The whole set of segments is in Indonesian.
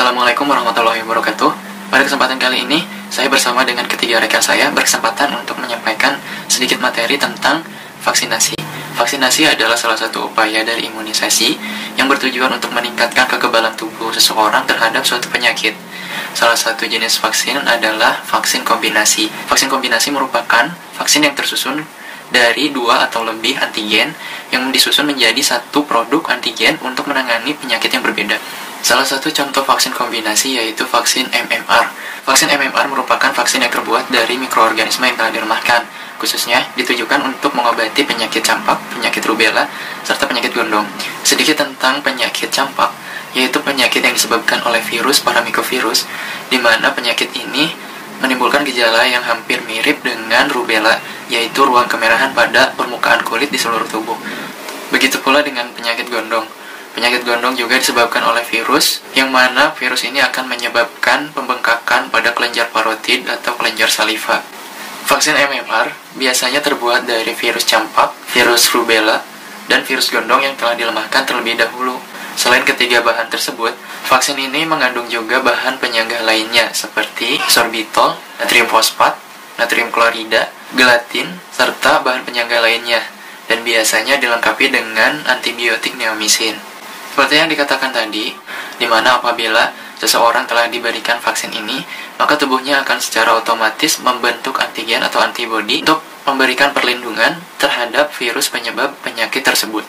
Assalamualaikum warahmatullahi wabarakatuh. Pada kesempatan kali ini, saya bersama dengan ketiga rekan saya berkesempatan untuk menyampaikan sedikit materi tentang vaksinasi. Vaksinasi adalah salah satu upaya dari imunisasi yang bertujuan untuk meningkatkan kekebalan tubuh seseorang terhadap suatu penyakit. Salah satu jenis vaksin adalah vaksin kombinasi. Vaksin kombinasi merupakan vaksin yang tersusun dari 2 atau lebih antigen yang disusun menjadi satu produk antigen untuk menangani penyakit yang berbeda. Salah satu contoh vaksin kombinasi yaitu vaksin MMR. Vaksin MMR merupakan vaksin yang terbuat dari mikroorganisme yang telah dilemahkan, khususnya ditujukan untuk mengobati penyakit campak, penyakit rubella, serta penyakit gondong. Sedikit tentang penyakit campak, yaitu penyakit yang disebabkan oleh virus paramyxovirus, di mana penyakit ini menimbulkan gejala yang hampir mirip dengan rubella, yaitu ruang kemerahan pada permukaan kulit di seluruh tubuh. Begitu pula dengan penyakit gondong. Penyakit gondong juga disebabkan oleh virus, yang mana virus ini akan menyebabkan pembengkakan pada kelenjar parotid atau kelenjar saliva. Vaksin MMR biasanya terbuat dari virus campak, virus rubella, dan virus gondong yang telah dilemahkan terlebih dahulu. Selain ketiga bahan tersebut, vaksin ini mengandung juga bahan penyangga lainnya seperti sorbitol, natrium fosfat, natrium klorida, gelatin, serta bahan penyangga lainnya, dan biasanya dilengkapi dengan antibiotik neomisin. Seperti yang dikatakan tadi, di mana apabila seseorang telah diberikan vaksin ini, maka tubuhnya akan secara otomatis membentuk antigen atau antibodi untuk memberikan perlindungan terhadap virus penyebab penyakit tersebut.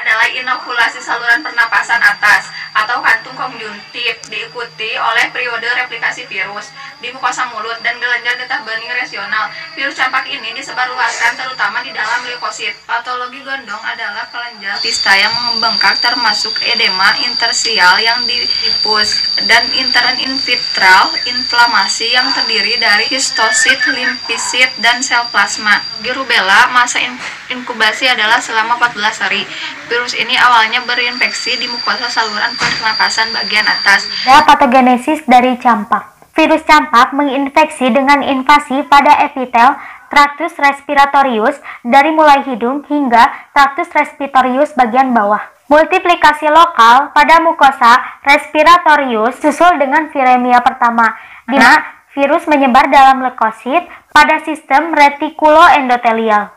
Adalah inokulasi saluran pernapasan atas atau kantung konjungtif, diikuti oleh periode replikasi virus di mukosa mulut dan kelenjar getah bening regional. Virus campak ini disebarluaskan terutama di dalam leukosit. Patologi gondong adalah kelenjar pista yang membengkak termasuk edema interstisial yang difus dan interinfiltral inflamasi yang terdiri dari histosit, limfosit, dan sel plasma. Di rubella, masa inkubasi adalah selama 14 hari. Virus ini awalnya berinfeksi di mukosa saluran pernapasan bagian atas. Patogenesis dari campak. Virus campak menginfeksi dengan invasi pada epitel traktus respiratorius dari mulai hidung hingga traktus respiratorius bagian bawah. Multiplikasi lokal pada mukosa respiratorius susul dengan viremia pertama, di mana virus menyebar dalam leukosit pada sistem retikuloendotelial.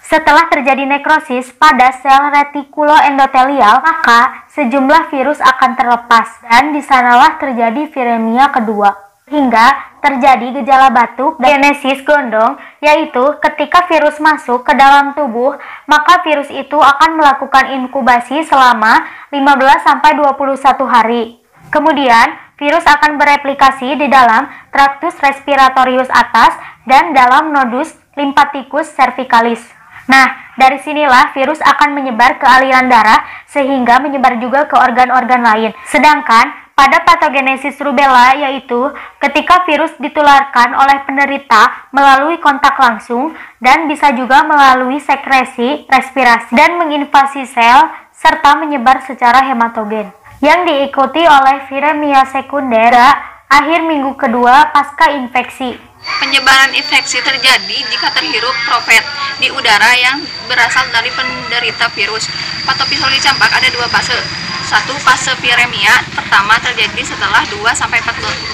Setelah terjadi nekrosis pada sel retikuloendotelial, maka sejumlah virus akan terlepas dan di sanalah terjadi viremia kedua. Hingga terjadi gejala batuk dan genesis gondong, yaitu ketika virus masuk ke dalam tubuh, maka virus itu akan melakukan inkubasi selama 15-21 hari. Kemudian, virus akan bereplikasi di dalam traktus respiratorius atas dan dalam nodus lymphaticus cervicalis. Nah, dari sinilah virus akan menyebar ke aliran darah sehingga menyebar juga ke organ-organ lain. Sedangkan pada patogenesis rubella, yaitu ketika virus ditularkan oleh penderita melalui kontak langsung dan bisa juga melalui sekresi, respirasi, dan menginvasi sel serta menyebar secara hematogen. Yang diikuti oleh viremia sekunder akhir minggu kedua pasca infeksi. Penyebaran infeksi terjadi jika terhirup droplet di udara yang berasal dari penderita virus. Patofisiologi campak ada 2 fase. 1. Fase viremia pertama terjadi setelah 2-4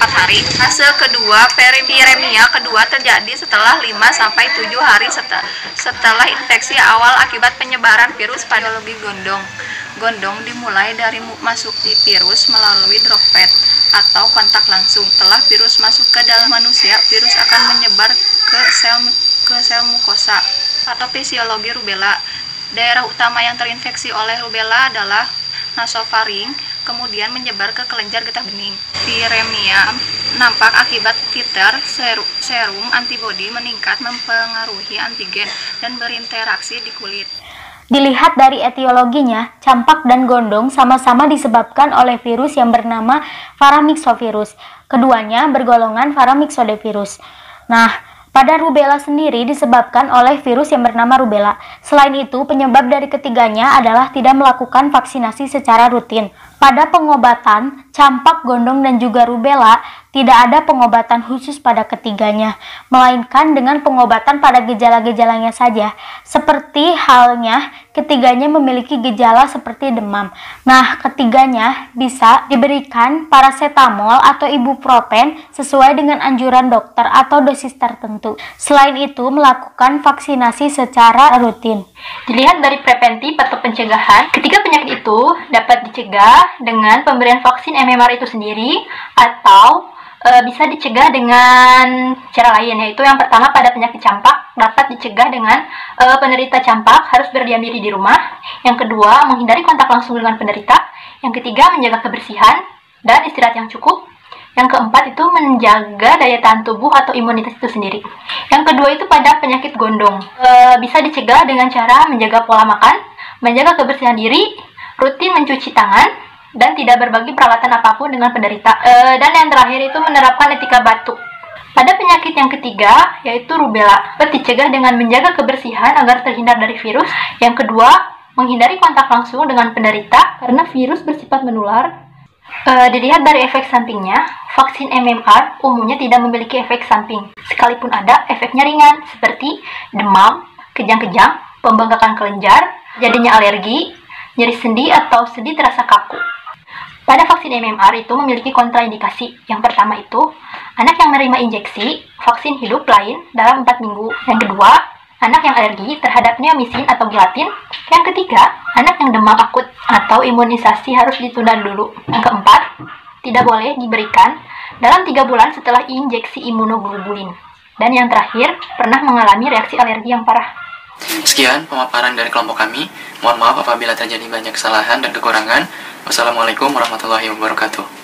hari. Fase kedua, viremia kedua terjadi setelah 5-7 hari setelah infeksi awal akibat penyebaran virus. Patologi gondong. Gondong dimulai dari masuk di virus melalui droplet atau kontak langsung. Setelah virus masuk ke dalam manusia, virus akan menyebar ke sel mukosa. Patofisiologi rubella. Daerah utama yang terinfeksi oleh rubella adalah nasofaring, kemudian menyebar ke kelenjar getah bening. Viremia nampak akibat titer serum antibodi meningkat mempengaruhi antigen dan berinteraksi di kulit. Dilihat dari etiologinya, campak dan gondong sama-sama disebabkan oleh virus yang bernama paramyxovirus. Keduanya bergolongan paramyxodevirus. Nah, pada rubella sendiri disebabkan oleh virus yang bernama rubella. Selain itu, penyebab dari ketiganya adalah tidak melakukan vaksinasi secara rutin. Pada pengobatan campak, gondong, dan juga rubella, tidak ada pengobatan khusus pada ketiganya, melainkan dengan pengobatan pada gejala-gejalanya saja. Seperti halnya ketiganya memiliki gejala seperti demam. Nah, ketiganya bisa diberikan paracetamol atau ibuprofen sesuai dengan anjuran dokter atau dosis tertentu. Selain itu, melakukan vaksinasi secara rutin. Dilihat dari preventif atau pencegahan, ketiga penyakit itu dapat dicegah dengan pemberian vaksin MMR itu sendiri atau bisa dicegah dengan cara lain, yaitu yang pertama pada penyakit campak dapat dicegah dengan penderita campak harus berdiam diri di rumah. Yang kedua, menghindari kontak langsung dengan penderita. Yang ketiga, menjaga kebersihan dan istirahat yang cukup. Yang keempat itu menjaga daya tahan tubuh atau imunitas itu sendiri. Yang kedua itu pada penyakit gondong, bisa dicegah dengan cara menjaga pola makan, menjaga kebersihan diri, rutin mencuci tangan, dan tidak berbagi peralatan apapun dengan penderita. Dan yang terakhir itu menerapkan etika batuk. Pada penyakit yang ketiga, yaitu rubella, dapat dicegah dengan menjaga kebersihan agar terhindar dari virus. Yang kedua, menghindari kontak langsung dengan penderita karena virus bersifat menular. Dilihat dari efek sampingnya, vaksin MMR umumnya tidak memiliki efek samping. Sekalipun ada, efeknya ringan, seperti demam, kejang-kejang, pembengkakan kelenjar, jadinya alergi, nyeri sendi atau sendi terasa kaku. Pada vaksin MMR itu memiliki kontraindikasi. Yang pertama itu, anak yang menerima injeksi vaksin hidup lain dalam 4 minggu. Yang kedua, anak yang alergi terhadap neomycin atau gelatin. Yang ketiga, anak yang demam akut atau imunisasi harus ditunda dulu. Yang keempat, tidak boleh diberikan dalam 3 bulan setelah injeksi imunoglobulin. Dan yang terakhir, pernah mengalami reaksi alergi yang parah. Sekian pemaparan dari kelompok kami. Mohon maaf apabila terjadi banyak kesalahan dan kekurangan. Wassalamualaikum warahmatullahi wabarakatuh.